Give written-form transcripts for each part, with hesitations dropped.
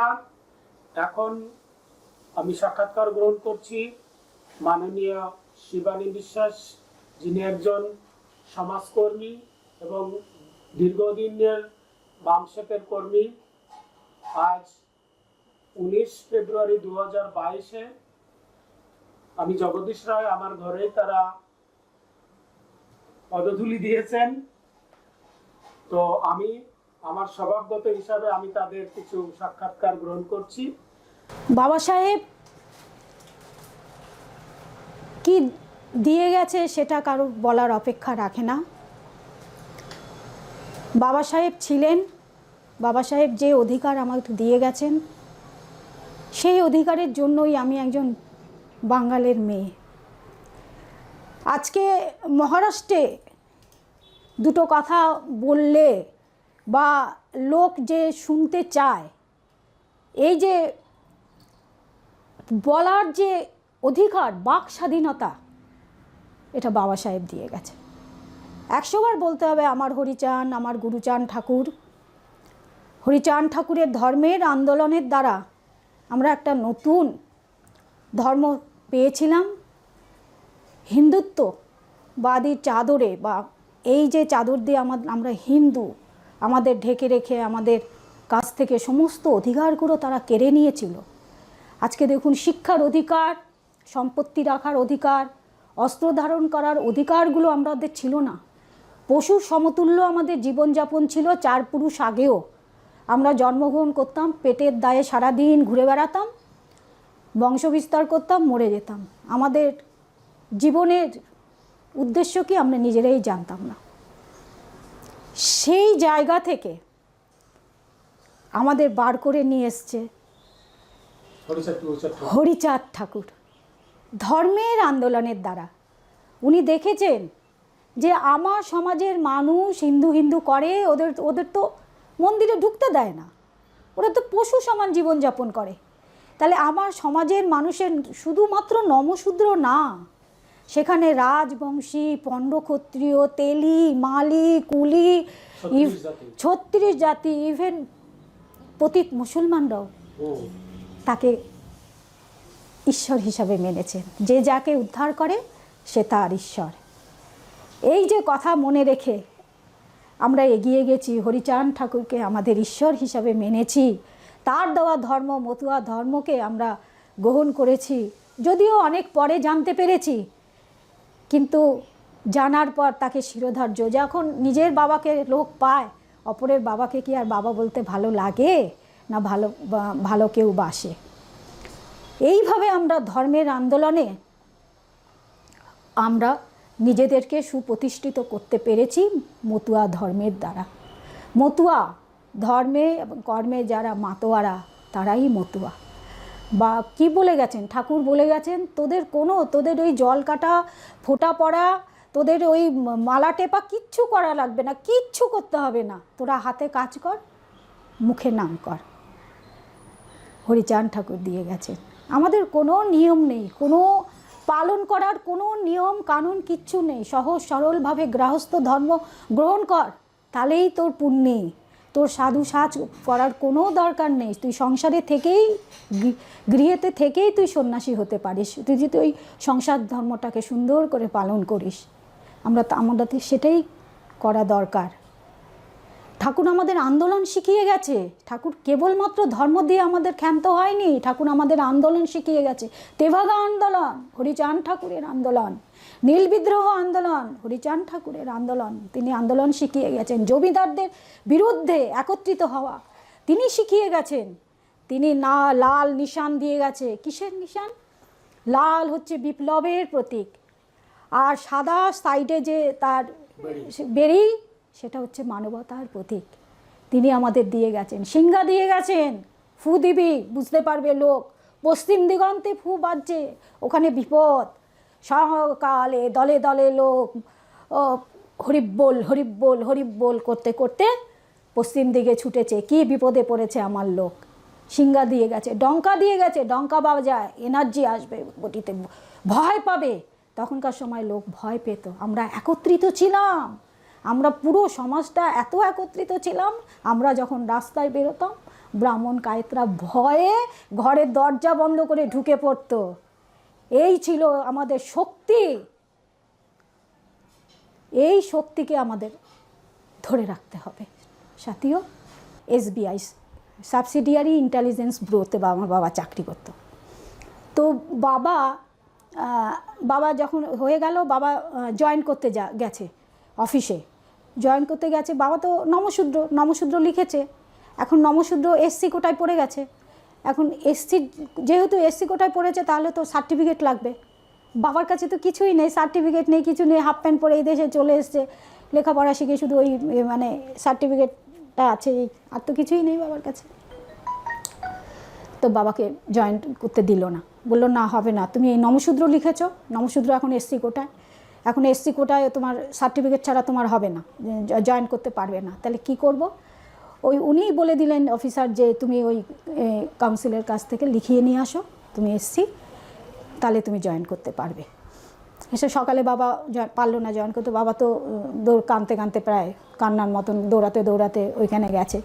ভাইরা, এখন আমি সাক্ষাৎকার গ্রহণ করছি মাননীয় শিবানী বিশ্বাস, যিনি একজন সমাজকর্মী এবং দীর্ঘদিনের বামশেপের কর্মী। আজ 19 ফেব্রুয়ারি 2022-এ আমি জগদীশ রায় আমার ঘরেই তারা পদধূলি দিয়েছেন। তো আমি আমার স্বভাবগত হিসাবে আমি তাদের কিছু সাক্ষাৎকার গ্রহণ করছি। বাবা সাহেব কি দিয়ে গেছে সেটা কারো বলার অপেক্ষা রাখে না। বাবা সাহেব ছিলেন, বাবা সাহেব যে অধিকার আমাকে দিয়ে গেছেন সেই অধিকারের জন্যই আমি একজন বাঙালির মেয়ে। আজকে মহারাষ্ট্রে দুটো কথা বললে বা লোক যে শুনতে চায়, এই যে বলার যে অধিকার, বাক স্বাধীনতা, এটা বাবা সাহেব দিয়ে গেছে। 100 বার বলতে হবে আমার হরিচাঁদ, আমার গুরুচাঁদ ঠাকুর। হরিচাঁদ ঠাকুরের ধর্মের আন্দোলনের দ্বারা আমরা একটা নতুন ধর্ম পেয়েছিলাম। হিন্দুত্ববাদী চাদরে বা এই যে চাদর দিয়ে আমরা হিন্দু, আমাদের ঢেকে রেখে আমাদের কাছ থেকে সমস্ত অধিকারগুলো তারা কেড়ে নিয়েছিল। আজকে দেখুন, শিক্ষার অধিকার, সম্পত্তি রাখার অধিকার, অস্ত্র ধারণ করার অধিকারগুলো আমাদের ছিল না। পশুর সমতুল্য আমাদের জীবনযাপন ছিল। 4 পুরুষ আগেও আমরা জন্মগ্রহণ করতাম, পেটের দায়ে সারাদিন ঘুরে বেড়াতাম, বংশবিস্তার করতাম, মরে যেতাম। আমাদের জীবনের উদ্দেশ্য কি আমরা নিজেরাই জানতাম না। সেই জায়গা থেকে আমাদের বার করে নিয়ে এসছে হরিচাঁদ ঠাকুর ধর্মের আন্দোলনের দ্বারা। উনি দেখেছেন যে আমার সমাজের মানুষ হিন্দু হিন্দু করে, ওদের তো মন্দিরে ঢুকতে দেয় না, ওরা তো পশু সমান জীবনযাপন করে। তাহলে আমার সমাজের মানুষের শুধুমাত্র নমশূদ্র না, সেখানে রাজবংশী, পণ্ড, ক্ষত্রিয়, তেলি, মালি, কুলি, 36 জাতি, ইভেন পতিত মুসলমানরাও তাকে ঈশ্বর হিসাবে মেনেছেন। যে যাকে উদ্ধার করে সে তার ঈশ্বর। এই যে কথা মনে রেখে আমরা এগিয়ে গেছি, হরিচাঁদ ঠাকুরকে আমাদের ঈশ্বর হিসাবে মেনেছি, তার দেওয়া ধর্ম মতুয়া ধর্মকে আমরা গ্রহণ করেছি। যদিও অনেক পরে জানতে পেরেছি, কিন্তু জানার পর তাকে শিরোধার্য। যখন নিজের বাবাকে লোক পায়, অপরের বাবাকে কি আর বাবা বলতে ভালো লাগে না? ভালো কেউ বাসে। এইভাবে আমরা ধর্মের আন্দোলনে আমরা নিজেদেরকে সুপ্রতিষ্ঠিত করতে পেরেছি মতুয়া ধর্মের দ্বারা। মতুয়া ধর্মে এবং কর্মে যারা মাতোয়ারা তারাই মতুয়া। বা কি বলে গেছেন ঠাকুর, বলে গেছেন তোদের ওই জল কাটা, ফোঁটা পড়া, তোদের ওই মালা টেপা কিচ্ছু করা লাগবে না, কিচ্ছু করতে হবে না, তোরা হাতে কাজ কর, মুখে নাম কর। হরিচাঁদ ঠাকুর দিয়ে গেছেন। আমাদের কোনো নিয়ম নেই, কোনো পালন করার কোনো নিয়ম কানুন কিচ্ছু নেই। সহজ সরলভাবে গৃহস্থ ধর্ম গ্রহণ কর, তাহলেই তোর পুণ্যে। তোর সাধু সাজ করার কোনো দরকার নেই। তুই সংসারে থেকেই, গৃহেতে থেকেই তুই সন্ন্যাসী হতে পারিস, তুই যদি ওই সংসার ধর্মটাকে সুন্দর করে পালন করিস। আমাদের সেটাই করা দরকার। ঠাকুর আমাদের আন্দোলন শিখিয়ে গেছে। ঠাকুর কেবলমাত্র ধর্ম দিয়ে আমাদের ক্ষান্ত হয়নি, ঠাকুর আমাদের আন্দোলন শিখিয়ে গেছে। তেভাগা আন্দোলন হরিচাঁদ ঠাকুরের আন্দোলন, নীল বিদ্রোহ আন্দোলন হরিচাঁদ ঠাকুরের আন্দোলন। তিনি আন্দোলন শিখিয়ে গেছেন। জমিদারদের বিরুদ্ধে একত্রিত হওয়া তিনি শিখিয়ে গেছেন। তিনি লাল নিশান দিয়ে গেছে। কিসের নিশান? লাল হচ্ছে বিপ্লবের প্রতীক, আর সাদা সাইডে যে তার বেরি, সেটা হচ্ছে মানবতার প্রতীক। তিনি আমাদের দিয়ে গেছেন। সিংহা দিয়ে গেছেন, ফু দিবি, বুঝতে পারবে লোক। পশ্চিম দিগন্তে ফু বাজছে, ওখানে বিপদ। সকালে দলে দলে লোক হরিবোল হরিবোল হরিবোল করতে করতে পশ্চিম দিকে ছুটেছে, কি বিপদে পড়েছে আমার লোক। সিংহা দিয়ে গেছে, ডঙ্কা দিয়ে গেছে, ডঙ্কা বাজায়, এনার্জি আসবে বটিতে, ভয় পাবে। তখনকার সময় লোক ভয় পেত। আমরা একত্রিত ছিলাম, আমরা পুরো সমাজটা এত একত্রিত ছিলাম। আমরা যখন রাস্তায় বেরোতাম ব্রাহ্মণ কায়েতরা ভয়ে ঘরের দরজা বন্ধ করে ঢুকে পড়তো। এই ছিল আমাদের শক্তি। এই শক্তিকে আমাদের ধরে রাখতে হবে। সাথীও SBI সাবসিডিয়ারি ইন্টেলিজেন্স ব্যুরোতে আমার বাবা চাকরি করত। তো বাবা যখন হয়ে গেল, বাবা জয়েন করতে গেছে অফিসে, জয়েন করতে গেছে। বাবা তো নমশূদ্র লিখেছে, এখন নমশূদ্র SC কোটায় পড়ে গেছে। এখন যেহেতু SC কোটায় পড়েছে, তাহলে তো সার্টিফিকেট লাগবে। বাবার কাছে তো কিছুই নেই, সার্টিফিকেট নেই, কিছু নেই, হাফ প্যান্ট পরে এই দেশে চলে এসছে, লেখাপড়া শিখে শুধু ওই মানে সার্টিফিকেটটা আছে, আর তো কিছুই নেই বাবার কাছে। তো বাবাকে জয়েন করতে দিল না, বললো না হবে না, তুমি এই নমশূদ্র লিখেছো, নমশূদ্র এখন SC কোটায়, এখন SC কোটায় তোমার সার্টিফিকেট ছাড়া তোমার হবে না, জয়েন করতে পারবে না। তাহলে কি করব? উনিই বলে দিলেন অফিসার যে তুমি ওই কাউন্সিলের কাছ থেকে লিখিয়ে নিয়ে আসো তুমি SC, তাহলে তুমি জয়েন করতে পারবে। এসে সকালে বাবা পারলো না জয়েন করতে। বাবা তো কাঁদতে কাঁদতে প্রায় কান্নার মতন দৌড়াতে দৌড়াতে ওইখানে গেছে।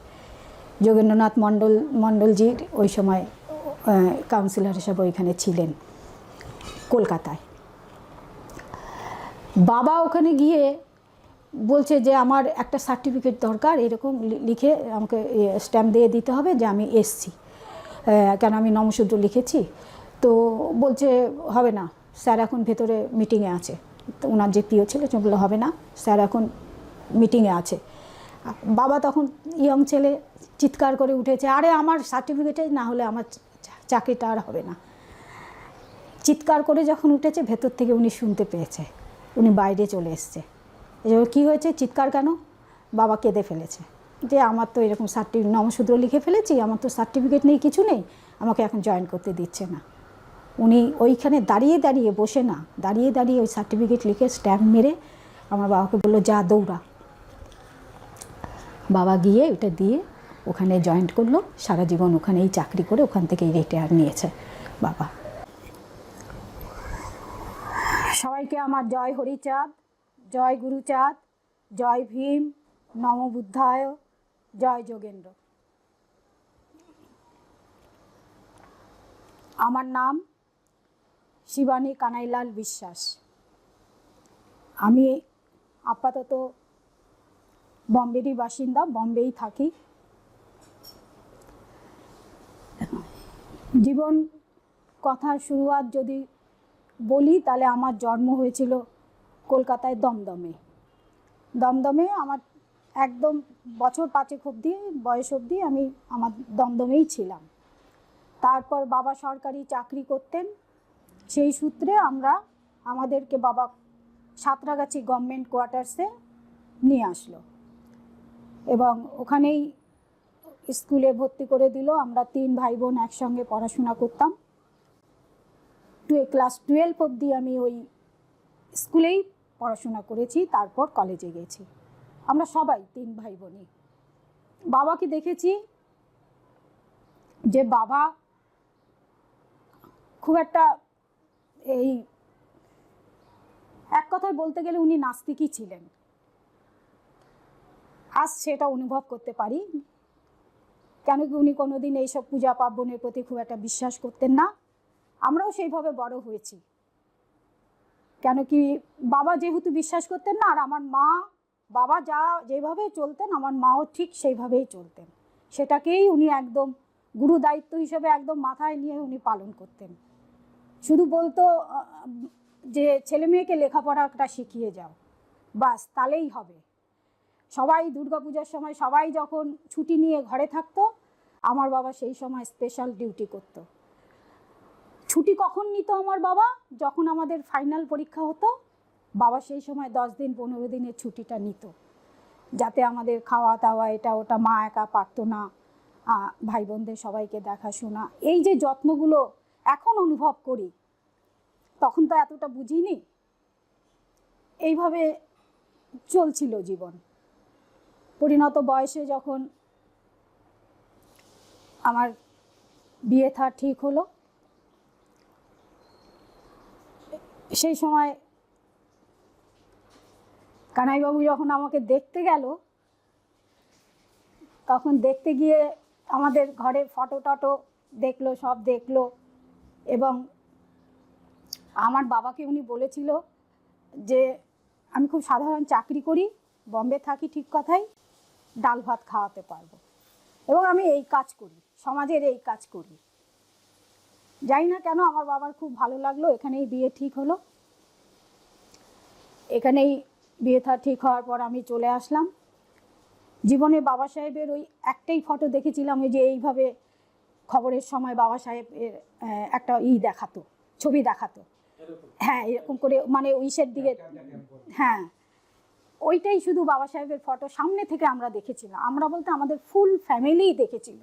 যোগেন্দ্রনাথ মণ্ডলজির ওই সময় কাউন্সিলর হিসাবে ওইখানে ছিলেন কলকাতায়। বাবা ওখানে গিয়ে বলছে যে আমার একটা সার্টিফিকেট দরকার, এরকম লিখে আমাকে স্ট্যাম্প দিয়ে দিতে হবে যে আমি এসছি, কেন আমি নমশূদ্র লিখেছি। তো বলছে হবে না, স্যার এখন ভেতরে মিটিংয়ে আছে। তো ওনার যে প্রিয় ছেলে বললো হবে না, স্যার এখন মিটিংয়ে আছে। বাবা তখন ইয়ং ছেলে চিৎকার করে উঠেছে, আরে আমার সার্টিফিকেটে না হলে আমার চাকরিটা আর হবে না। চিৎকার করে যখন উঠেছে, ভেতর থেকে উনি শুনতে পেয়েছে, উনি বাইরে চলে এসছে। এবার কী হয়েছে, চিৎকার কেন? বাবা কেঁদে ফেলেছে যে আমার তো এরকম নমশূদ্র লিখে ফেলেছি, আমার তো সার্টিফিকেট নেই, কিছু নেই, আমাকে এখন জয়েন করতে দিচ্ছে না। উনি ওইখানে দাঁড়িয়ে দাঁড়িয়ে বসে না, দাঁড়িয়ে দাঁড়িয়ে ওই সার্টিফিকেট লিখে স্ট্যাম্প মেরে আমার বাবাকে বললো যা দৌড়া। বাবা গিয়ে ওটা দিয়ে ওখানে জয়েন্ট করলো, সারা জীবন ওখানেই চাকরি করে ওখান থেকেই রিটায়ার নিয়েছে বাবা। সবাইকে আমার জয় হরিচাঁদ, জয় গুরুচাঁদ, জয় ভীম, নম বুদ্ধায়, জয় যোগেন্দ্র। আমার নাম শিবানী কানাইলাল বিশ্বাস। আমি আপাতত বম্বেরই বাসিন্দা, বম্বেই থাকি। জীবন কথার শুরুয়াত যদি বলি, তাহলে আমার জন্ম হয়েছিল কলকাতায় দমদমে। দমদমে আমার একদম বছর 5 অবধি বয়স অবধি আমি আমার দমদমেই ছিলাম। তারপর বাবা সরকারি চাকরি করতেন, সেই সূত্রে আমাদেরকে বাবা সাঁতরাগাছি গভর্নমেন্ট কোয়ার্টার্সে নিয়ে আসলো এবং ওখানেই স্কুলে ভর্তি করে দিল। আমরা 3 ভাই বোন একসঙ্গে পড়াশোনা করতাম। ক্লাস 12 অবধি আমি ওই স্কুলেই পড়াশোনা করেছি, তারপর কলেজে গেছি। আমরা সবাই 3 ভাই বোনই। বাবাকে দেখেছি যে বাবা খুব একটা এই এক কথায় বলতে গেলে উনি নাস্তিকই ছিলেন। আজ সেটা অনুভব করতে পারি, কেন কি উনি কোনোদিন এইসব পূজা পার্বণের প্রতি খুব একটা বিশ্বাস করতেন না। আমরাও সেইভাবে বড় হয়েছি, কেন কি বাবা যেহেতু বিশ্বাস করতেন না, আর আমার মা বাবা যেভাবে চলতেন আমার মাও ঠিক সেইভাবেই চলতেন। সেটাকেই উনি একদম গুরু দায়িত্ব হিসেবে একদম মাথায় নিয়ে উনি পালন করতেন। শুধু বলতো যে ছেলে মেয়েকে লেখাপড়াটা শিখিয়ে যাও, বাস তাহলেই হবে। সবাই দুর্গাপূজার সময় সবাই যখন ছুটি নিয়ে ঘরে থাকতো, আমার বাবা সেই সময় স্পেশাল ডিউটি করতো। ছুটি কখন নিত আমার বাবা? যখন আমাদের ফাইনাল পরীক্ষা হতো, বাবা সেই সময় 10 দিন 15 দিনের ছুটিটা নিত, যাতে আমাদের খাওয়া দাওয়া এটা ওটা মা একা পারতো না, ভাই বোনদের সবাইকে দেখাশোনা, এই যে যত্নগুলো এখন অনুভব করি, তখন তো এতটা বুঝিনি। এইভাবে চলছিল জীবন। পরিণত বয়সে যখন আমার বিয়ে থা ঠিক হলো, সেই সময় কানাইবাবু যখন আমাকে দেখতে গেল, তখন দেখতে গিয়ে আমাদের ঘরে ফটো টটো দেখলো, সব দেখলো। এবং আমার বাবাকে উনি বলেছিল যে আমি খুব সাধারণ চাকরি করি, বম্বে থাকি, ঠিক কথাই, ডাল ভাত খাওয়াতে পারবো এবং আমি এই কাজ করি, সমাজের এই কাজ করি। জানি না কেন আমার বাবার খুব ভালো লাগলো, এখানেই বিয়ে ঠিক হলো। এখানেই বিয়ে ঠিক হওয়ার পর আমি চলে আসলাম। জীবনে বাবা সাহেবের ওই একটাই ফটো দেখেছিলাম, ওই যে এইভাবে খবরের সময় বাবা সাহেবের একটা দেখাতো, ছবি দেখাতো, হ্যাঁ এরকম করে, মানে উইশের দিকে, হ্যাঁ ওইটাই শুধু বাবা সাহেবের ফটো সামনে থেকে আমরা দেখেছিলাম। আমরা বলতে আমাদের ফুল ফ্যামিলি দেখেছিল।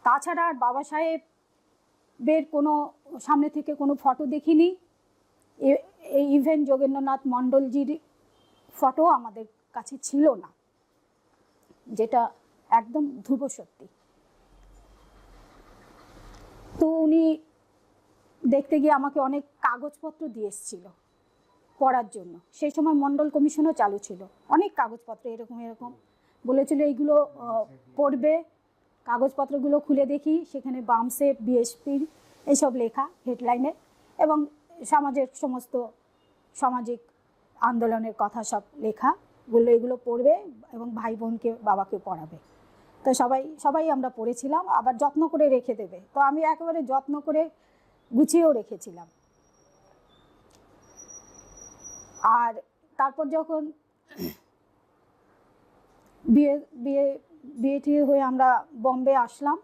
তাছাড়া আর বাবা সাহেবের কোনো সামনে থেকে কোনো ফটো দেখিনি। এই ইভেন যোগেন্দ্রনাথ মণ্ডলজির ফটো আমাদের কাছে ছিল না, যেটা একদম ধ্রুব সত্যি। তো উনি দেখতে গিয়ে আমাকে অনেক কাগজপত্র দিয়ে এসেছিল পড়ার জন্য। সেই সময় মণ্ডল কমিশনও চালু ছিল, অনেক কাগজপত্র এরকম এরকম বলেছিল, এইগুলো পড়বে। কাগজপত্রগুলো খুলে দেখি, সেখানে বামসেফ, বিএসপির এইসব লেখা হেডলাইনে, এবং সমাজের সমস্ত সামাজিক আন্দোলনের কথা সব লেখা। বললো এগুলো পড়বে এবং ভাই বোনকে, বাবাকে পড়াবে। তো সবাই আমরা পড়েছিলাম, আবার যত্ন করে রেখে দেবে। তো আমি একেবারে যত্ন করে গুছিয়েও রেখেছিলাম। আর তারপর যখন বিয়ে টিয়ে হয়ে আমরা বম্বে আসলাম,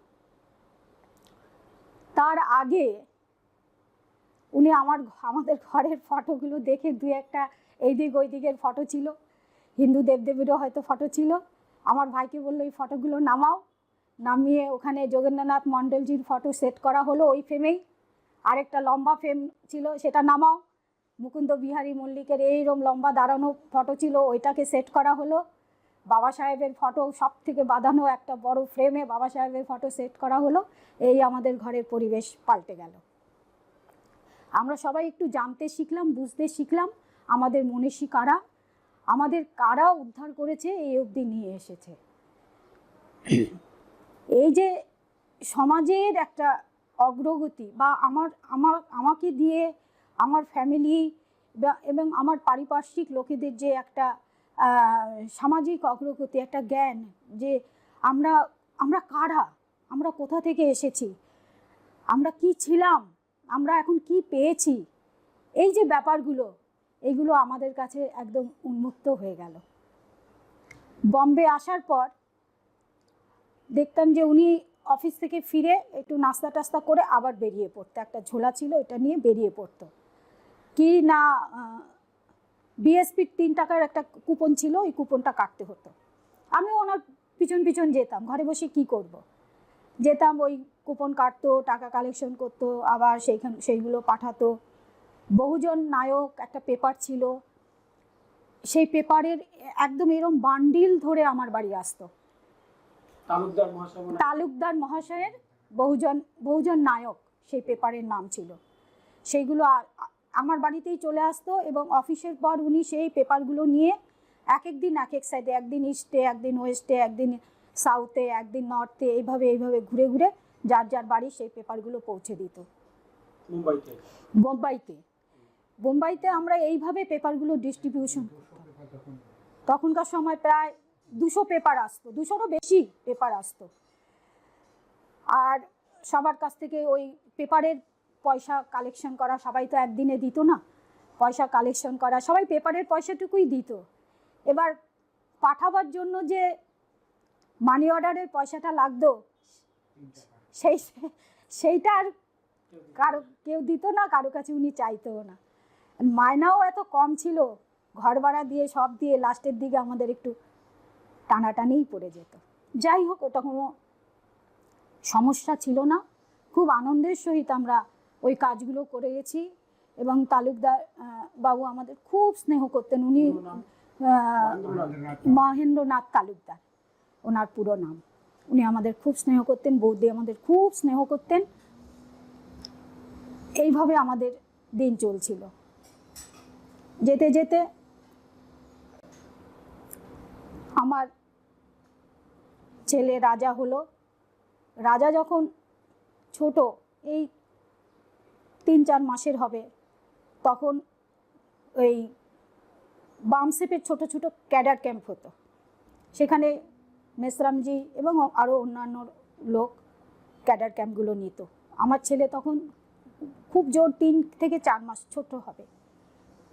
তার আগে উনি আমাদের ঘরের ফটোগুলো দেখে দু একটা এই দিক ওই দিকের ফটো ছিল, হিন্দু দেবদেবীরও হয়তো ফটো ছিল। আমার ভাইকে বললো এই ফটোগুলো নামাও, নামিয়ে ওখানে যোগেন্দ্রনাথ মণ্ডলজির ফটো সেট করা হলো ওই ফ্রেমেই। আরেকটা লম্বা ফ্রেম ছিল, সেটা নামাও। মুকুন্দ বিহারী মল্লিকের এইরকম লম্বা দাঁড়ানো ফটো ছিল, ওইটাকে সেট করা হলো। বাবা সাহেবের ফটো সব থেকে বাঁধানো একটা বড় ফ্রেমে বাবা সাহেবের ফটো সেট করা হলো। এই আমাদের ঘরের পরিবেশ পাল্টে গেল। আমরা সবাই একটু জানতে শিখলাম, বুঝতে শিখলাম আমাদের মনীষী কারা, আমাদের কারা উদ্ধার করেছে, এই অবধি নিয়ে এসেছে। এই যে সমাজের একটা অগ্রগতি, বা আমাকে দিয়ে আমার ফ্যামিলি এবং আমার পারিপার্শ্বিক লোকেদের যে একটা সামাজিক অগ্রগতি, একটা জ্ঞান, যে আমরা কারা, আমরা কোথা থেকে এসেছি, আমরা কি ছিলাম, আমরা এখন কি পেয়েছি, এই যে ব্যাপারগুলো, এইগুলো আমাদের কাছে একদম উন্মুক্ত হয়ে গেল। বম্বে আসার পর দেখতাম যে উনি অফিস থেকে ফিরে একটু নাস্তা টাস্তা করে আবার বেরিয়ে পড়তো, একটা ঝোলা ছিল এটা নিয়ে বেরিয়ে পড়তো। কি না, বিএসপির 3 টাকার একটা কুপন ছিল, ওই কুপনটা কাটতে হতো। আমিও ওনার পিছন পিছন যেতাম, ঘরে বসে কি করব, যেতাম, ওই কুপন কাটতো, টাকা কালেকশন করতো, আবার সেইগুলো পাঠাতো। বহুজন নায়ক একটা পেপার ছিল, সেই পেপারের একদম এরকম বান্ডিল ধরে আমার বাড়ি আসতো। তালুকদার মহাশয়ের বহুজন নায়ক সেই পেপারের নাম ছিল। সেইগুলো আমার বাড়িতেই চলে আসতো, এবং অফিসের পর উনি সেই পেপারগুলো নিয়ে এক একদিন এক এক সাইডে, একদিন ইস্টে, একদিন ওয়েস্টে, একদিন সাউথে, একদিন নর্থে, এইভাবে ঘুরে ঘুরে যার যার বাড়ি সেই পেপারগুলো পৌঁছে দিত। বোম্বাইতে আমরা এইভাবে পেপারগুলো ডিস্ট্রিবিউশন করতাম। তখনকার সময় প্রায় 200 পেপার আসতো, 200রও বেশি পেপার আসতো। আর সবার কাছ থেকে ওই পেপারের পয়সা কালেকশন করা, সবাই তো একদিনে দিত না, পয়সা কালেকশন করা, সবাই পেপারের পয়সাটুকুই দিত। এবার পাঠাবার জন্য যে মানি অর্ডারের পয়সাটা লাগতো, সেইটা আর কেউ দিত না, কারো কাছে উনি চাইতেও না। মায়নাও এত কম ছিল, ঘর ভাড়া দিয়ে সব দিয়ে লাস্টের দিকে আমাদের একটু টানাটানিই পড়ে যেত। যাই হোক, ওটা কোনো সমস্যা ছিল না, খুব আনন্দের সহিত আমরা ওই কাজগুলো করে গেছি। এবং তালুকদার বাবু আমাদের খুব স্নেহ করতেন। উনি মহেন্দ্রনাথ তালুকদার ওনার পুরো নাম। উনি আমাদের খুব স্নেহ করতেন, বৌদি আমাদের খুব স্নেহ করতেন। এইভাবে আমাদের দিন চলছিল। যেতে যেতে আমার ছেলে রাজা হলো, রাজা যখন ছোট, এই 3-4 মাসের হবে, তখন ওই বামসেপের ছোট ছোট ক্যাডার ক্যাম্প হতো। সেখানে মেসরামজি এবং আরও অন্যান্য লোক ক্যাডার ক্যাম্পগুলো নিত। আমার ছেলে তখন খুব জোর 3 থেকে 4 মাস ছোট হবে,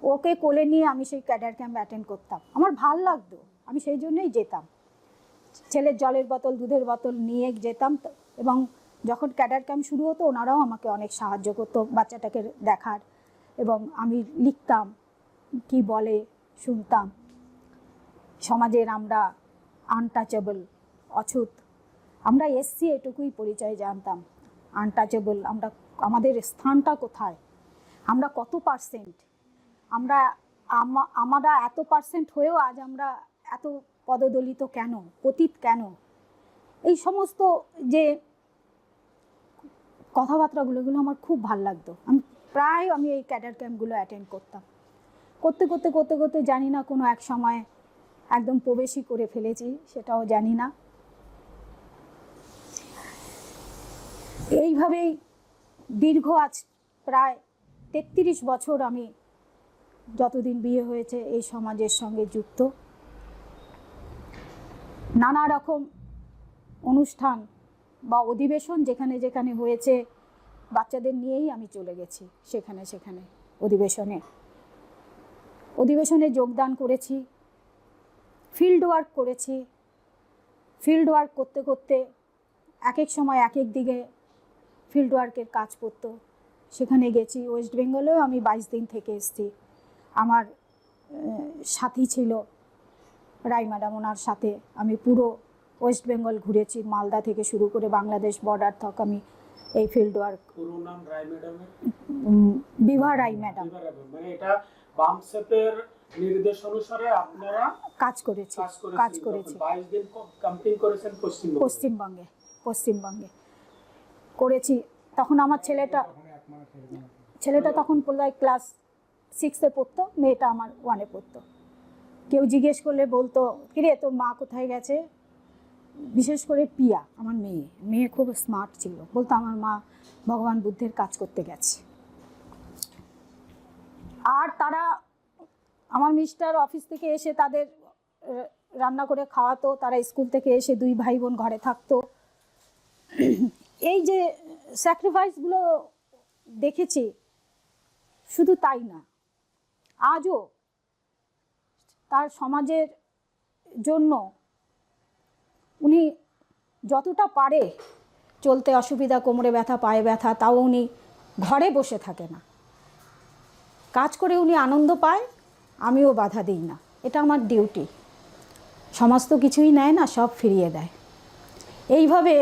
ওকে কোলে নিয়ে আমি সেই ক্যাডার ক্যাম্প অ্যাটেন্ড করতাম। আমার ভাল লাগতো, আমি সেই জন্যই যেতাম। ছেলের জলের বোতল, দুধের বোতল নিয়ে যেতাম। এবং যখন ক্যাডার ক্যাম্প শুরু হতো, ওনারাও আমাকে অনেক সাহায্য করতো বাচ্চাটাকে দেখার, এবং আমি লিখতাম, কি বলে শুনতাম। সমাজের আমরা আনটাচেবল, অছুত, আমরা এসছি এটুকুই পরিচয় জানতাম। আনটাচেবল, আমরা, আমাদের স্থানটা কোথায়, আমরা কত পার্সেন্ট, আমরা এত পার্সেন্ট হয়েও আজ আমরা এত পদদলিত কেন, পতিত কেন, এই সমস্ত যে কথাবার্তাগুলো, এগুলো আমার খুব ভাল লাগতো। আমি এই ক্যাডার ক্যাম্পগুলো অ্যাটেন্ড করতাম। করতে করতে করতে করতে জানি না কোনো এক সময় একদম প্রবেশই করে ফেলেছি, সেটাও জানি না। এইভাবেই দীর্ঘ আজ প্রায় 33 বছর আমি, যতদিন বিয়ে হয়েছে, এই সমাজের সঙ্গে যুক্ত। নানা রকম অনুষ্ঠান বা অধিবেশন যেখানে যেখানে হয়েছে, বাচ্চাদের নিয়েই আমি চলে গেছি সেখানে সেখানে অধিবেশনে যোগদান করেছি, ফিল্ড ওয়ার্ক করেছি। ফিল্ড ওয়ার্ক করতে করতে এক এক সময় এক এক দিকে ফিল্ড ওয়ার্কের কাজ পড়তো, সেখানে গেছি। ওয়েস্ট বেঙ্গলেও আমি 22 দিন থেকে এসেছি। আমার সাথী ছিল রাই ম্যাডাম, ওনার সাথে আমি পুরো ওয়েস্ট বেঙ্গল ঘুরেছি, মালদা থেকে শুরু করে বাংলাদেশ বর্ডার তক আমি এই ফিল্ড ওয়ার্ক। পুরো নাম রাই ম্যাডামের? বিভা রাই ম্যাডাম। মানে এটা বামসেপের নির্দেশ অনুসারে আপনারা কাজ করেছি 22 দিন ক্যাম্পিং করেছেন পশ্চিমবঙ্গে করেছি। তখন আমার ছেলেটা তখন প্রায় ক্লাস 6-এ পড়তো, মেয়েটা আমার 1-এ পড়তো। কেউ জিজ্ঞেস করলে বলতো, কিরে তোর মা কোথায় গেছে? বিশেষ করে পিয়া, আমার মেয়ে খুব স্মার্ট ছিল, বলতো আমার মা ভগবান বুদ্ধের কাজ করতে গেছে। আর তারা, আমার মিস্টার অফিস থেকে এসে তাদের রান্না করে খাওয়াতো, তারা স্কুল থেকে এসে 2 ভাই বোন ঘরে থাকতো। এই যে স্যাক্রিফাইসগুলো দেখেছি, শুধু তাই না, আজও তার সমাজের জন্য উনি যতটা পারে, চলতে অসুবিধা, কোমরে ব্যথা, পায়ে ব্যথা, তাও উনি ঘরে বসে থাকে না, কাজ করে উনি আনন্দ পায়। আমিও বাধা দিই না, এটা আমার ডিউটি। সমস্ত কিছুই নেয় না, সব ফিরিয়ে দেয়। এইভাবে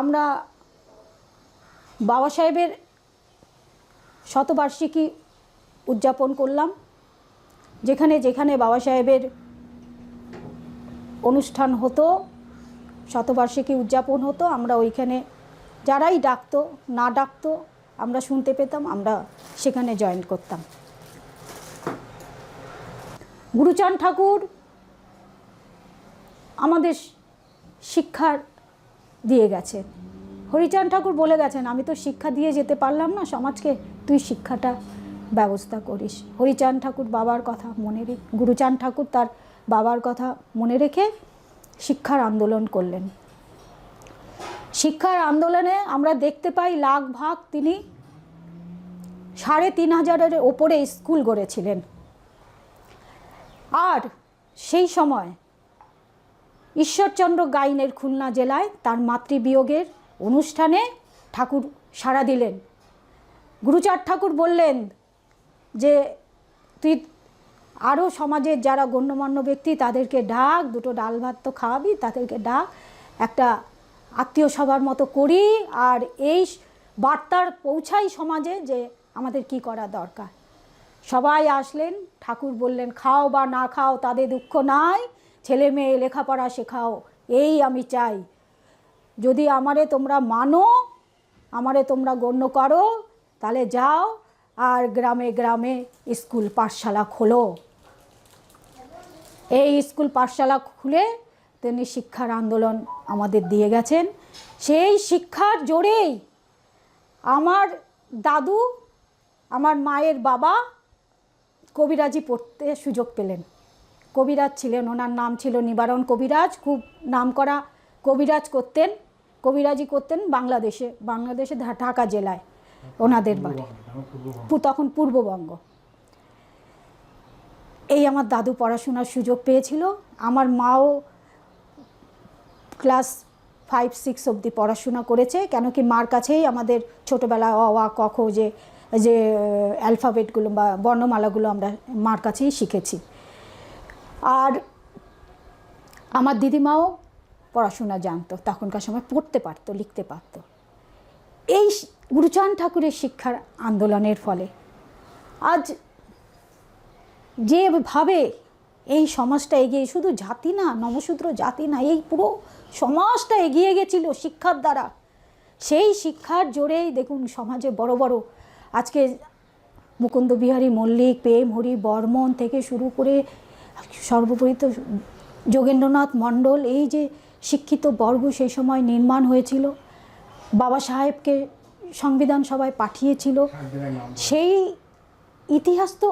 আমরা বাবা সাহেবের শতবার্ষিকী উদযাপন করলাম। যেখানে যেখানে বাবা সাহেবের অনুষ্ঠান হতো, শতবার্ষিকী উদযাপন হতো, আমরা ওইখানে, যারাই ডাকতো না ডাকতো, আমরা শুনতে পেতাম, আমরা সেখানে জয়েন করতাম। গুরুচাঁদ ঠাকুর আমাদের শিক্ষার দিয়ে গেছেন। হরিচাঁদ ঠাকুর বলে গেছেন, আমি তো শিক্ষা দিয়ে যেতে পারলাম না সমাজকে, তুই শিক্ষাটা ব্যবস্থা করিস। হরিচাঁদ ঠাকুর বাবার কথা মনে রেখে, গুরুচাঁদ ঠাকুর তার বাবার কথা মনে রেখে শিক্ষার আন্দোলন করলেন। শিক্ষার আন্দোলনে আমরা দেখতে পাই লাখ ভাগ তিনি ৩,৫০০-এর ওপরে স্কুল গড়েছিলেন। আর সেই সময় ঈশ্বরচন্দ্র গাইনের খুলনা জেলায় তার মাতৃবিয়োগের অনুষ্ঠানে ঠাকুর সাড়া দিলেন। গুরুচাঁদ ঠাকুর বললেন যে তুই আরও সমাজের যারা গণ্যমান্য ব্যক্তি তাদেরকে ডাক, 2টো ডাল ভাত তো খাওয়াবি, তাদেরকে ডাক, একটা আত্মীয় সভার মতো করি, আর এই বার্তার পৌঁছাই সমাজে যে আমাদের কি করা দরকার। সবাই আসলেন। ঠাকুর বললেন, খাও বা না খাও তাদের দুঃখ নাই, ছেলে মেয়ে লেখাপড়া শেখাও, এই আমি চাই। যদি আমারে তোমরা মানো, আমারে তোমরা গণ্য করো, তাহলে যাও আর গ্রামে গ্রামে স্কুল পাঠশালা খোলো। এই স্কুল পাঠশালা খুলে তিনি শিক্ষার আন্দোলন আমাদের দিয়ে গেছেন। সেই শিক্ষার জোরেই আমার দাদু, আমার মায়ের বাবা কবিরাজি পড়তে সুযোগ পেলেন। কবিরাজ ছিলেন, ওনার নাম ছিল নিবারণ কবিরাজ, খুব নামকরা কবিরাজ করতেন, কবিরাজি করতেন বাংলাদেশে ঢাকা জেলায় ওনাদের বাড়ি, তখন পূর্ববঙ্গ। এই আমার দাদু পড়াশোনার সুযোগ পেয়েছিল। আমার মাও ক্লাস 5-6 অবধি পড়াশোনা করেছে, কেন কি মার কাছেই আমাদের ছোটোবেলায় অ আ ক খ যে অ্যালফাবেটগুলো বা বর্ণমালাগুলো আমরা মার কাছেই শিখেছি। আর আমার দিদিমাও পড়াশোনা জানতো, তখনকার সময় পড়তে পারতো, লিখতে পারতো। এই গুরুচাঁদ ঠাকুরের শিক্ষার আন্দোলনের ফলে আজ যেভাবে এই সমাজটা এগিয়ে, শুধু জাতি না, নমশূদ্র জাতি না, এই পুরো সমাজটা এগিয়ে গেছিল শিক্ষার দ্বারা। সেই শিক্ষার জোরেই দেখুন সমাজে বড় বড় আজকে মুকুন্দ বিহারী মল্লিক, প্রেম হরি বর্মন থেকে শুরু করে সর্বোপরি তো যোগেন্দ্রনাথ মণ্ডল, এই যে শিক্ষিত বর্গ সেই সময় নির্মাণ হয়েছিল, বাবা সাহেবকে সংবিধান সভায় পাঠিয়েছিল, সেই ইতিহাস তো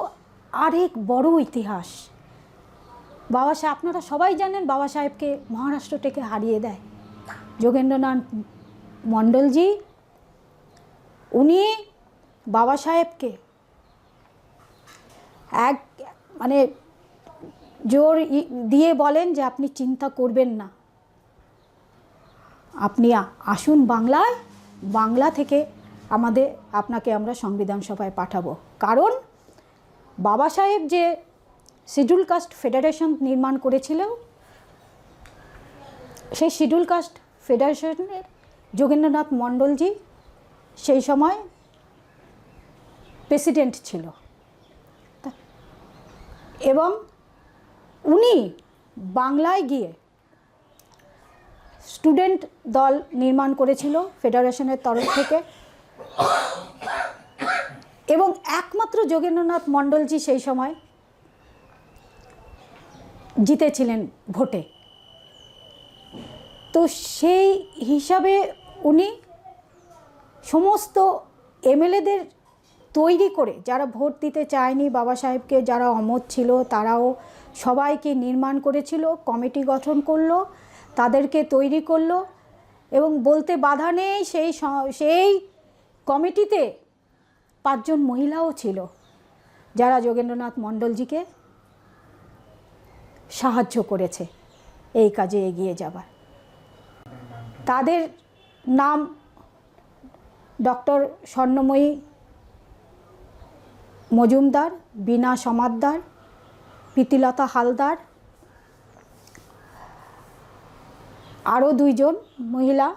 আরেক বড় ইতিহাস। বাবা সাহেব, আপনারা সবাই জানেন, বাবা সাহেবকে মহারাষ্ট্র থেকে হারিয়ে দেয় যোগেন্দ্রনাথ মণ্ডলজি। উনি বাবা সাহেবকে মানে জোর দিয়ে বলেন যে আপনি চিন্তা করবেন না, আপনি আসুন বাংলায়, বাংলা থেকে আপনাকে আমরা সংবিধান সভায় পাঠাবো। কারণ বাবা সাহেব যে শিডিউল কাস্ট ফেডারেশন নির্মাণ করেছিল, সেই শিডিউল কাস্ট ফেডারেশনের যোগেন্দ্রনাথ মণ্ডলজি সেই সময় প্রেসিডেন্ট ছিল, এবং উনি বাংলায় গিয়ে স্টুডেন্ট দল নির্মাণ করেছিল ফেডারেশনের তরফ থেকে, এবং একমাত্র যোগেন্দ্রনাথ মণ্ডলজি সেই সময় জিতেছিলেন ভোটে। তো সেই হিসাবে উনি সমস্ত এমএলএদের তৈরি করে, যারা ভোট দিতে চায়নি বাবা সাহেবকে, যারা অমত ছিল, তারাও সবাইকে নির্মাণ করেছিল, কমিটি গঠন করলো, তাদেরকে তৈরি করলো, এবং বলতে বাধা নেই সেই কমিটিতে 5 জন মহিলাও ছিল, যারা যোগেন্দ্রনাথ মণ্ডলজিকে সাহায্য করেছে এই কাজে এগিয়ে যাবার। তাদের নাম ডক্টর স্বর্ণময়ী মজুমদার, বীণা সমাদ্দার, প্রীতিলতা হালদার, আরও 2 জন মহিলা।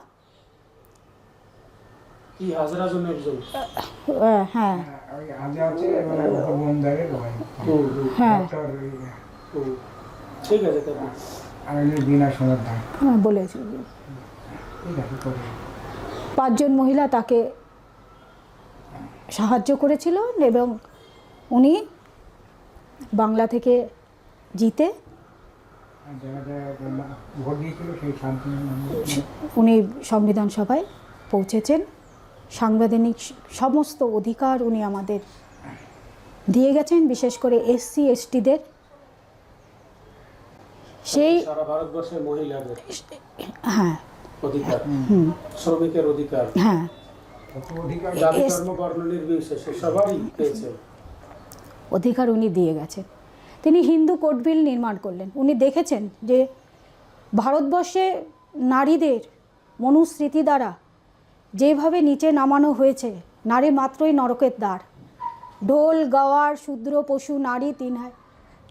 হ্যাঁ হ্যাঁ ঠিক আছে, বলেছি। 5 জন মহিলা তাকে সাহায্য করেছিল, এবং উনি বাংলা থেকে জিতে উনি সংবিধান সভায় পৌঁছেছেন। সাংবিধানিক সমস্ত অধিকার উনি আমাদের দিয়ে গেছেন, বিশেষ করে SC STদের। সেই সারা ভারতবর্ষের মহিলাদের, হ্যাঁ অধিকার, শ্রমিকের অধিকার, হ্যাঁ, জাতি ধর্ম বর্ণ নির্বিশেষে সবাই পেয়েছে অধিকার উনি দিয়ে গেছেন। তিনি হিন্দু কোড বিল নির্মাণ করলেন। উনি দেখেছেন যে ভারতবর্ষে নারীদের মনুস্মৃতি দ্বারা যেভাবে নিচে নামানো হয়েছে, নারী মাত্রই নরকের দ্বার, ঢোল গাওয়ার শূদ্র পশু নারী 3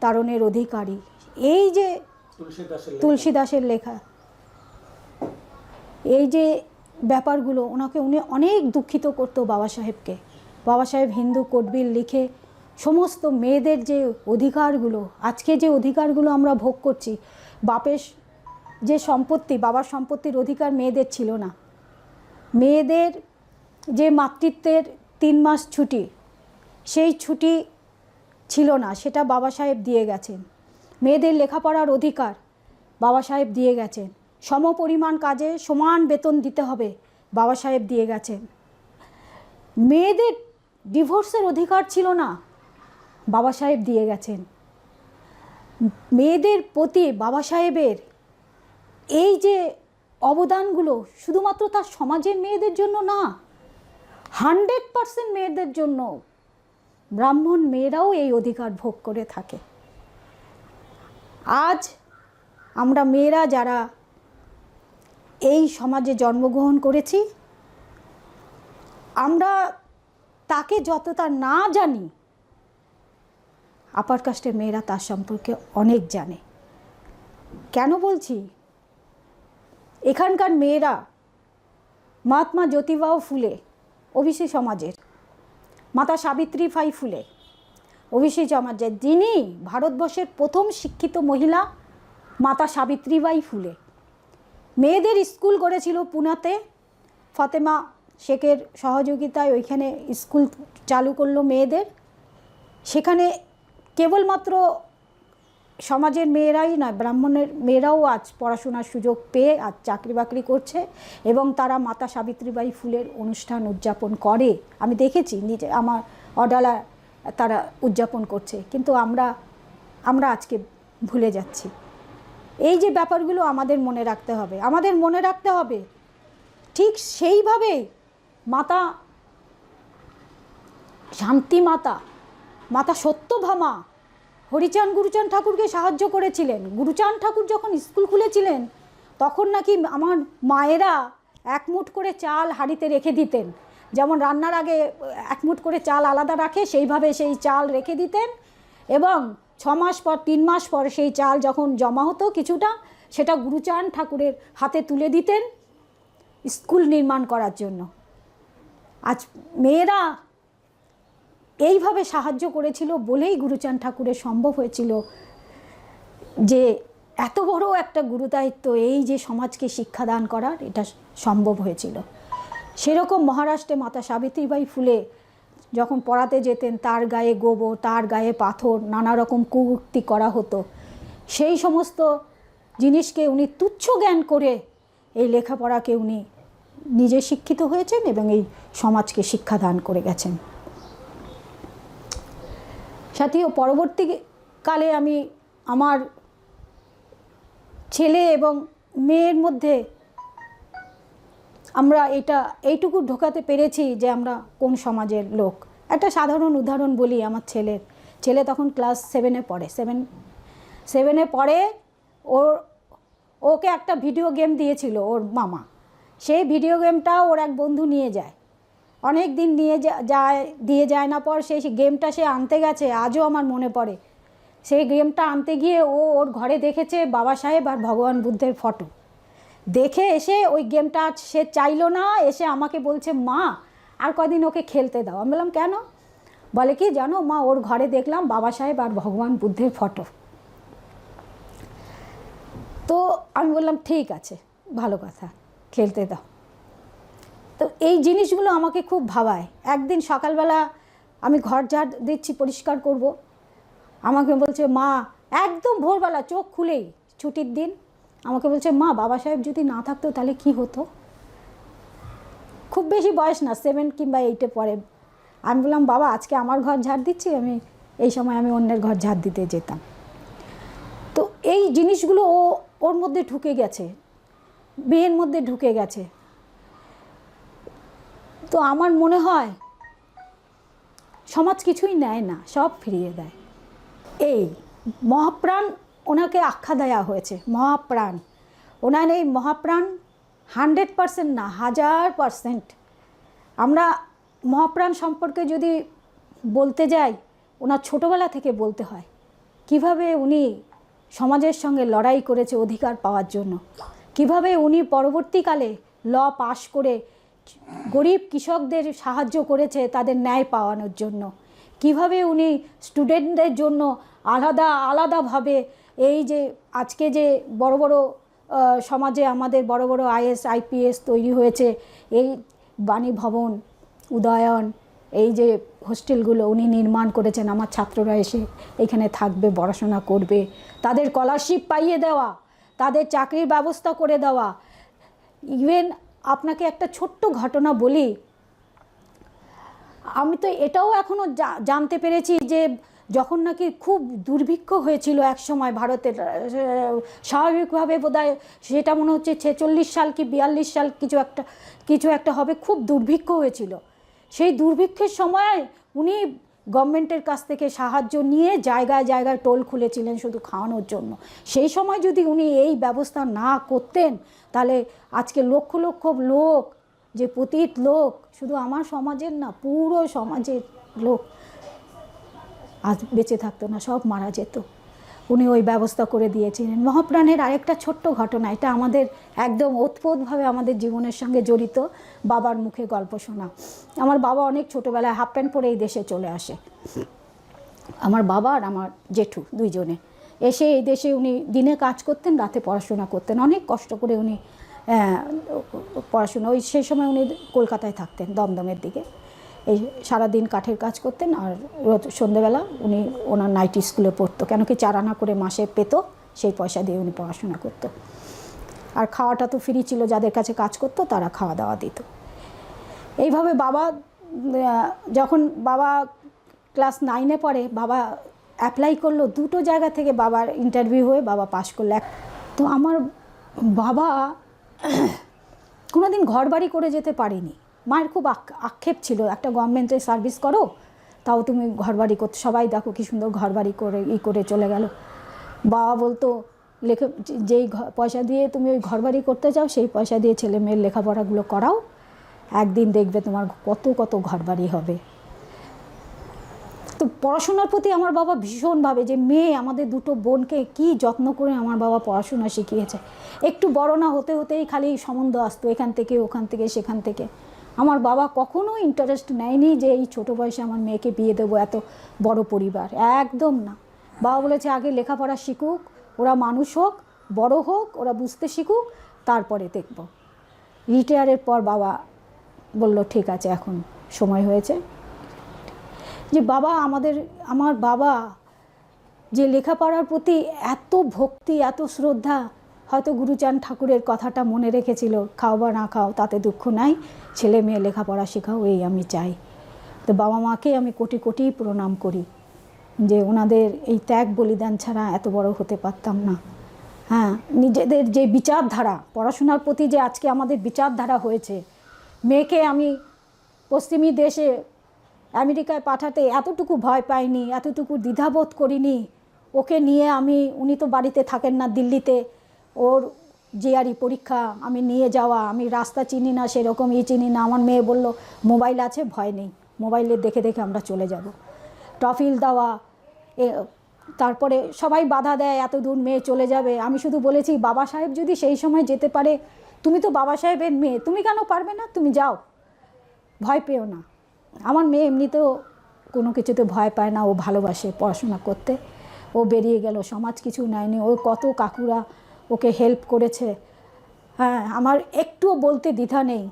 তারণের অধিকারী, এই যে তুলসীদাসের লেখা, এই যে ব্যাপারগুলো উনি অনেক দুঃখিত করতো বাবা সাহেবকে। বাবা সাহেব হিন্দু কোড বিল লিখে সমস্ত মেয়েদের যে অধিকারগুলো, আজকে যে অধিকারগুলো আমরা ভোগ করছি, বাপের যে সম্পত্তি, বাবার সম্পত্তির অধিকার মেয়েদের ছিল না। মেয়েদের যে মাতৃত্বের 3 মাস ছুটি, সেই ছুটি ছিল না, সেটা বাবা সাহেব দিয়ে গেছেন। মেয়েদের লেখাপড়ার অধিকার, বাবা সাহেব দিয়ে গেছেন। সমপরিমাণ কাজে সমান বেতন দিতে হবে, বাবা সাহেব দিয়ে গেছেন। মেয়েদের ডিভোর্সের অধিকার ছিল না, বাবা সাহেব দিয়ে গেছেন। মেয়েদের প্রতি বাবা সাহেবের এই যে অবদানগুলো শুধুমাত্র তার সমাজের মেয়েদের জন্য না, 100% মেয়েদের জন্য। ব্রাহ্মণ মেয়েরাও এই অধিকার ভোগ করে থাকে। আজ আমরা মেয়েরা যারা এই সমাজে জন্মগ্রহণ করেছি, আমরা তাকে যতটা না জানি, আপার কাস্টের মেয়েরা তার সম্পর্কে অনেক জানে। কেন বলছি? এখানকার মেয়েরা মহাত্মা জ্যোতিবাও ফুলে ওবিসি সমাজের, মাতা সাবিত্রীবাই ফুলে ওবিসি সমাজের, যিনি ভারতবর্ষের প্রথম শিক্ষিত মহিলা মাতা সাবিত্রীবাই ফুলে। মেয়েদের স্কুল করেছিল পুনাতে, ফতেমা শেখের সহযোগিতায় ওইখানে স্কুল চালু করলো মেয়েদের। সেখানে কেবলমাত্র সমাজের মেয়েরাই নয়, ব্রাহ্মণের মেয়েরাও আজ পড়াশোনার সুযোগ পেয়ে আজ চাকরি বাকরি করছে এবং তারা মাতা সাবিত্রীবাই ফুলের অনুষ্ঠান উদযাপন করে। আমি দেখেছি নিজে, আমার অডালা তারা উদযাপন করছে। কিন্তু আমরা আজকে ভুলে যাচ্ছি। এই যে ব্যাপারগুলো আমাদের মনে রাখতে হবে, আমাদের মনে রাখতে হবে। ঠিক সেইভাবে মাতা শান্তি মাতা, মাতা সত্যভামা হরিচাঁদ গুরুচাঁদ ঠাকুরকে সাহায্য করেছিলেন। গুরুচাঁদ ঠাকুর যখন স্কুল খুলেছিলেন তখন নাকি আমার মায়েরা এক মুঠ করে চাল হাঁড়িতে রেখে দিতেন। যেমন রান্নার আগে এক মুঠ করে চাল আলাদা রাখে, সেইভাবে সেই চাল রেখে দিতেন এবং 6 মাস পর 3 মাস পর সেই চাল যখন জমা হতো কিছুটা, সেটা গুরুচাঁদ ঠাকুরের হাতে তুলে দিতেন স্কুল নির্মাণ করার জন্য। আজ মেয়েরা এইভাবে সাহায্য করেছিল বলেই গুরুচাঁদ ঠাকুরের সম্ভব হয়েছিল যে এত বড় একটা গুরুদায়িত্ব, এই যে সমাজকে শিক্ষাদান করার, এটা সম্ভব হয়েছিল। সেরকম মহারাষ্ট্রে মাতা সাবিত্রীবাই ফুলে যখন পড়াতে যেতেন, তার গায়ে গোবর, তার গায়ে পাথর, নানা রকম কুউক্তি করা হতো। সেই সমস্ত জিনিসকে উনি তুচ্ছ জ্ঞান করে এই লেখাপড়াকে উনি নিজে শিক্ষিত হয়েছেন এবং এই সমাজকে শিক্ষাদান করে গেছেন। সাথীও পরবর্তীকালে আমি আমার ছেলে এবং মেয়ের মধ্যে আমরা এইটুকু ঢোকাতে পেরেছি যে আমরা কোন সমাজের লোক। একটা সাধারণ উদাহরণ বলি। আমার ছেলে তখন ক্লাস 7-এ পড়ে, 7-এ পড়ে। ওকে একটা ভিডিও গেম দিয়েছিল ওর মামা। সেই ভিডিও গেমটা ওর এক বন্ধু নিয়ে যায়, অনেক দিন দিয়ে যায় না, পর সেই গেমটা সে আনতে গেছে। আজও আমার মনে পড়ে, সেই গেমটা আনতে গিয়ে ওর ঘরে দেখেছে বাবা সাহেব আর ভগবান বুদ্ধের ফটো। দেখে এসে ওই গেমটা সে চাইলো না, এসে আমাকে বলছে, মা আর কদিন ওকে খেলতে দাও। আমি বললাম কেন? বলে কি জানো মা, ওর ঘরে দেখলাম বাবা সাহেব আর ভগবান বুদ্ধের ফটো। তো আমি বললাম ঠিক আছে, ভালো কথা, খেলতে দাও। তো এই জিনিসগুলো আমাকে খুব ভাবায়। একদিন সকালবেলা আমি ঘর ঝাড় দিচ্ছি, পরিষ্কার করব, আমাকে বলছে মা, একদম ভোরবেলা চোখ খুলেই, ছুটির দিন, আমাকে বলছে মা, বাবা সাহেব যদি না থাকতো তাহলে কি হতো? খুব বেশি বয়স না, 7 কিংবা 8-এ পড়ে। আমি বললাম বাবা, আজকে আমার ঘর ঝাড় দিচ্ছি, এই সময় আমি অন্যের ঘর ঝাড় দিতে যেতাম। তো এই জিনিসগুলো ওর মধ্যে ঢুকে গেছে, মেয়ের মধ্যে ঢুকে গেছে। তো আমার মনে হয় সমাজ কিছুই নেয় না, সব ফিরিয়ে দেয়। এই মহাপ্রাণ ওনাকে আখ্যা দেওয়া হয়েছে, মহাপ্রাণ। ওনার এই মহাপ্রাণ 100% না, 1000%। আমরা মহাপ্রাণ সম্পর্কে যদি বলতে যাই, ওনার ছোটোবেলা থেকে বলতে হয় কিভাবে উনি সমাজের সঙ্গে লড়াই করেছে অধিকার পাওয়ার জন্য, কিভাবে উনি পরবর্তীকালে ল পাশ করে গরিব কৃষকদের সাহায্য করেছে তাদের ন্যায় পাওয়ানোর জন্য, কিভাবে উনি স্টুডেন্টদের জন্য আলাদাভাবে এই যে আজকে যে বড় বড় সমাজে আমাদের বড় বড় IAS IPS তৈরি হয়েছে, এই বাণী ভবন, উদয়ন, এই যে হোস্টেলগুলো উনি নির্মাণ করেছেন। আমার ছাত্ররা এসে এখানে থাকবে, পড়াশোনা করবে, তাদের স্কলারশিপ পাইয়ে দেওয়া, তাদের চাকরির ব্যবস্থা করে দেওয়া। ইভেন আপনাকে একটা ছোট্ট ঘটনা বলি, আমি তো এটাও এখনও জানতে পেরেছি যে যখন নাকি খুব দুর্ভিক্ষ হয়েছিল এক সময় ভারতের, স্বাভাবিকভাবে বোধহয় সেটা মনে হচ্ছে 46 সাল কি 42 সাল কিছু একটা হবে, খুব দুর্ভিক্ষ হয়েছিল। সেই দুর্ভিক্ষের সময় উনি গভর্নমেন্টের কাছ থেকে সাহায্য নিয়ে জায়গায় জায়গায় টোল খুলেছিলেন শুধু খাওয়ানোর জন্য। সেই সময় যদি উনি এই ব্যবস্থা না করতেন তাহলে আজকে লক্ষ লক্ষ লোক, যে পতিত লোক, শুধু আমার সমাজের না পুরো সমাজের লোক আজ বেঁচে থাকতো না, সব মারা যেত। উনি ওই ব্যবস্থা করে দিয়েছিলেন। মহাপ্রাণের আরেকটা ছোট্ট ঘটনা, এটা আমাদের একদম ওতপ্রোতভাবে আমাদের জীবনের সঙ্গে জড়িত, বাবার মুখে গল্প শোনা। আমার বাবা অনেক ছোটোবেলায় হাফ প্যান্ট পরে এই দেশে চলে আসে, আমার বাবা আর আমার জেঠু দুইজনে। এসে এই দেশে উনি দিনে কাজ করতেন, রাতে পড়াশোনা করতেন, অনেক কষ্ট করে উনি পড়াশোনা, সেই সময় উনি কলকাতায় থাকতেন, দমদমের দিকে। এই সারাদিন কাঠের কাজ করতেন আর সন্ধ্যেবেলা উনি ওনার নাইট স্কুলে পড়তো, কেন কি 4 আনা করে মাসে পেত, সেই পয়সা দিয়ে উনি পড়াশোনা করতো। আর খাওয়াটা তো ফ্রি ছিল, যাদের কাছে কাজ করতো তারা খাওয়া দাওয়া দিত। এইভাবে বাবা, যখন বাবা ক্লাস 9-এ পড়ে, বাবা অ্যাপ্লাই করলো 2টো জায়গা থেকে, বাবার ইন্টারভিউ হয়ে বাবা পাশ করলো। তো আমার বাবা কোনোদিন ঘর বাড়ি করে যেতে পারেনি। মায়ের খুব আক্ষেপ ছিল, একটা গভর্নমেন্টের সার্ভিস করো, তাও তুমি ঘর বাড়ি করতে, সবাই দেখো কী সুন্দর ঘর বাড়ি করে করে চলে গেল। বাবা বলতো যেই পয়সা দিয়ে তুমি ওই ঘর বাড়ি করতে চাও, সেই পয়সা দিয়ে ছেলে মেয়ের লেখাপড়াগুলো করাও, একদিন দেখবে তোমার কত কত ঘর বাড়ি হবে। তো পড়াশোনার প্রতি আমার বাবা ভীষণভাবে, যে মেয়ে, আমাদের 2টো বোনকে কি যত্ন করে আমার বাবা পড়াশোনা শিখিয়েছে। একটু বড় না হতে হতেই খালি সম্বন্ধ আসতো, এখান থেকে ওখান থেকে সেখান থেকে। আমার বাবা কখনো ইন্টারেস্ট নেয়নি যে এই ছোটো বয়সে আমার মেয়েকে বিয়ে দেবো, এত বড় পরিবার, একদম না। বাবা বলেছে আগে লেখাপড়া শিখুক, ওরা মানুষ হোক, বড় হোক, ওরা বুঝতে শিখুক, তারপরে দেখব। রিটায়ারের পর বাবা বলল ঠিক আছে, এখন সময় হয়েছে। যে বাবা আমার বাবা যে লেখাপড়ার প্রতি এত ভক্তি, এত শ্রদ্ধা, হয়তো গুরুচাঁদ ঠাকুরের কথাটা মনে রেখেছিল, খাও বা না খাও তাতে দুঃখ নাই, ছেলে মেয়ে লেখাপড়া শেখাও, এই আমি চাই। তো বাবা মাকে আমি কোটি কোটি প্রণাম করি, যে ওনাদের এই ত্যাগ বলিদান ছাড়া এত বড় হতে পারতাম না। হ্যাঁ, নিজেদের যে বিচারধারা, পড়াশোনার প্রতি যে আজকে আমাদের বিচারধারা হয়েছে, মেয়েকে আমি পশ্চিমী দেশে আমেরিকায় পাঠাতে এতটুকু ভয় পাইনি, এতটুকু দ্বিধাবোধ করিনি। ওকে নিয়ে উনি তো বাড়িতে থাকেন না, দিল্লিতে, ওর জিআরই পরীক্ষা, আমি নিয়ে যাওয়া, আমি রাস্তা চিনি না, সেরকম চিনি না। আমার মেয়ে বলল মোবাইল আছে, ভয় নেই, মোবাইলে দেখে দেখে আমরা চলে যাব। টফিল দেওয়া, তারপরে সবাই বাধা দেয়, এত দূর মেয়ে চলে যাবে। আমি শুধু বলেছি বাবা সাহেব যদি সেই সময় যেতে পারে, তুমি তো বাবা সাহেবের মেয়ে, তুমি কেন পারবে না, তুমি যাও, ভয় পেও না। আমার মেয়ে এমনিতেও কোনো কিছুতে ভয় পায় না, ও ভালোবাসে পড়াশোনা করতে। ও বেরিয়ে গেল, সমাজ কিছু নেয়নি, ও কত কাকুরা ওকে হেল্প করেছে। হ্যাঁ, আমার একটুও বলতে দ্বিধা নেই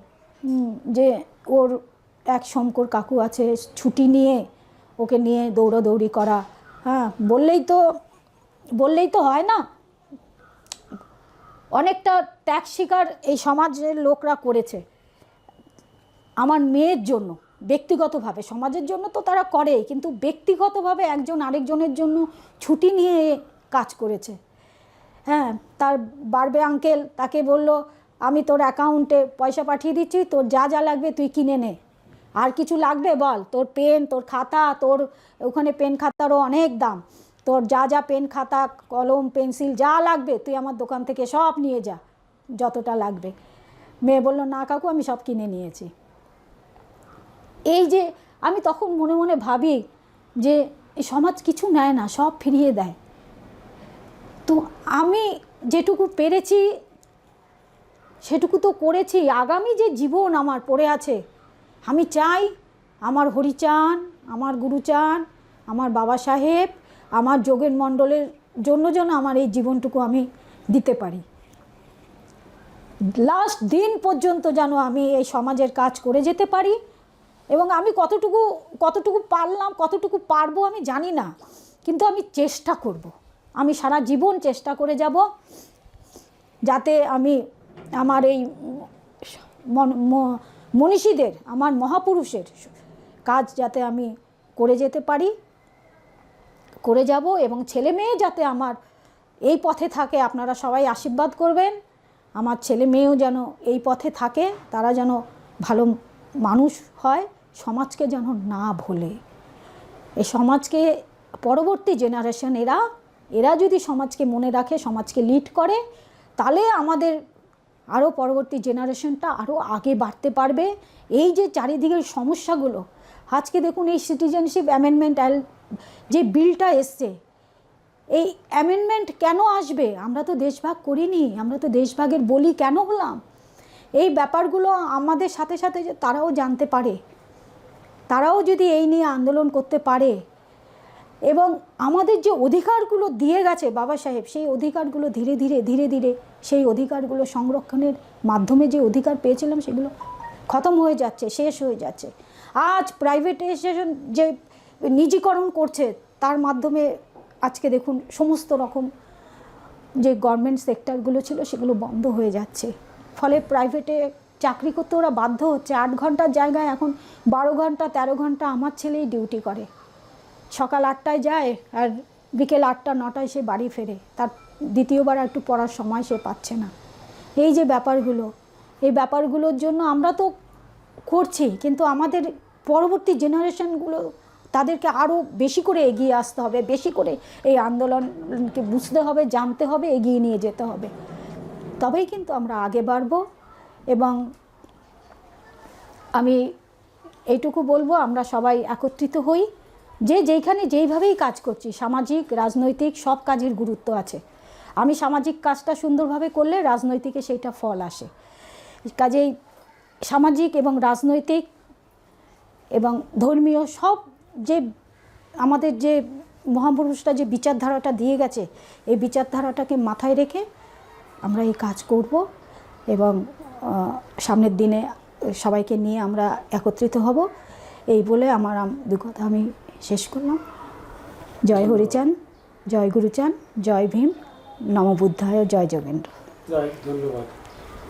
যে ওর এক শঙ্কর কাকু আছে, ছুটি নিয়ে ওকে নিয়ে দৌড়াদৌড়ি করা। হ্যাঁ, বললেই তো হয় না, অনেকটা ত্যাগ স্বীকার এই সমাজের লোকরা করেছে আমার মেয়ের জন্য। ব্যক্তিগতভাবে সমাজের জন্য তো তারা করে, কিন্তু ব্যক্তিগতভাবে একজন আরেকজনের জন্য ছুটি নিয়ে কাজ করেছে। হ্যাঁ, তার বাড়বে আঙ্কেল তাকে বলল আমি তোর অ্যাকাউন্টে পয়সা পাঠিয়ে দিচ্ছি, তোর যা যা লাগবে তুই কিনে নে, আর কিছু লাগবে বল, তোর পেন, তোর খাতা, তোর ওখানে পেন খাতারও অনেক দাম, তোর যা যা পেন খাতা কলম পেন্সিল যা লাগবে তুই আমার দোকান থেকে সব নিয়ে যা, যতটা লাগবে। মেয়ে বলল না কাকু, আমি সব কিনে নিয়েছি। এই যে আমি তখন মনে মনে ভাবি যে এই সমাজ কিছু নেয় না, সব ফিরিয়ে দেয়। তো আমি যেটুকু পেরেছি সেটুকু তো করেছি। আগামী যে জীবন আমার পড়ে আছে, আমি চাই আমার হরিচাঁদ, আমার গুরুচাঁদ, আমার বাবা সাহেব, আমার যোগেন মণ্ডলের জন্য যেন আমার এই জীবনটুকু আমি দিতে পারি। লাস্ট দিন পর্যন্ত যেন আমি এই সমাজের কাজ করে যেতে পারি। এবং আমি কতটুকু পারলাম, কতটুকু পারবো আমি জানি না, কিন্তু আমি চেষ্টা করব। আমি সারা জীবন চেষ্টা করে যাব যাতে আমি আমার এই মনীষীদের, আমার মহাপুরুষের কাজ যাতে আমি করে যেতে পারি, করে যাব, এবং ছেলে মেয়ে যাতে আমার এই পথে থাকে। আপনারা সবাই আশীর্বাদ করবেন আমার ছেলে মেয়েও যেন এই পথে থাকে, তারা যেন ভালো মানুষ হয়, সমাজকে যেন না ভোলে। এই সমাজকে পরবর্তী জেনারেশন এরা যদি সমাজকে মনে রাখে, সমাজকে লিড করে, তাহলে আমাদের আরও পরবর্তী জেনারেশনটা আরও আগে বাড়তে পারবে। এই যে চারিদিকের সমস্যাগুলো, আজকে দেখুন এই সিটিজেনশিপ অ্যামেন্ডমেন্ট যে বিলটা এসছে, এই অ্যামেন্ডমেন্ট কেন আসবে? আমরা তো দেশভাগ করিনি, আমরা তো দেশভাগের বলি কেন হলাম? এই ব্যাপারগুলো আমাদের সাথে সাথে তারাও জানতে পারে, তারাও যদি এই নিয়ে আন্দোলন করতে পারে, এবং আমাদের যে অধিকারগুলো দিয়ে গেছে বাবা সাহেব, সেই অধিকারগুলো ধীরে ধীরে ধীরে ধীরে সেই অধিকারগুলো সংরক্ষণের মাধ্যমে যে অধিকার পেয়েছিলাম সেগুলো খতম হয়ে যাচ্ছে, শেষ হয়ে যাচ্ছে। আজ প্রাইভেটাইজেশন যে নিজীকরণ করছে, তার মাধ্যমে আজকে দেখুন সমস্ত রকম যে গভর্নমেন্ট সেক্টরগুলো ছিল সেগুলো বন্ধ হয়ে যাচ্ছে। ফলে প্রাইভেটে চাকরি করতে ওরা বাধ্য হচ্ছে। 8 ঘন্টার জায়গায় এখন 12 ঘন্টা 13 ঘন্টা আমার ছেলেই ডিউটি করে। সকাল 8টায় যায় আর বিকেল 8টা 9টায় সে বাড়ি ফেরে। তার দ্বিতীয়বার একটু পড়ার সময় সে পাচ্ছে না। এই যে ব্যাপারগুলো, এই ব্যাপারগুলোর জন্য আমরা তো করছি, কিন্তু আমাদের পরবর্তী জেনারেশনগুলো তাদেরকে আরও বেশি করে এগিয়ে আসতে হবে, বেশি করে এই আন্দোলনকে বুঝতে হবে, জানতে হবে, এগিয়ে নিয়ে যেতে হবে। তবেই কিন্তু আমরা আগে বাড়ব। এবং আমি এইটুকু বলবো, আমরা সবাই একত্রিত হই, যে যেইখানে যেইভাবেই কাজ করছি, সামাজিক রাজনৈতিক সব কাজের গুরুত্ব আছে। আমি সামাজিক কাজটা সুন্দরভাবে করলে রাজনৈতিকে সেইটা ফল আসে। কাজেই সামাজিক এবং রাজনৈতিক এবং ধর্মীয় সব যে আমাদের যে মহাপুরুষরা যে বিচারধারাটা দিয়ে গেছে, এই বিচারধারাটাকে মাথায় রেখে আমরা এই কাজ করব, এবং সামনের দিনে সবাইকে নিয়ে আমরা একত্রিত হব। এই বলে আমার দু কথা আমি শেষ করলাম। জয় হরিচাঁদ, জয় গুরুচাঁদ, জয় ভীম, নম বুদ্ধায়, জয় যোগেন্দ্র। জয়, ধন্যবাদ।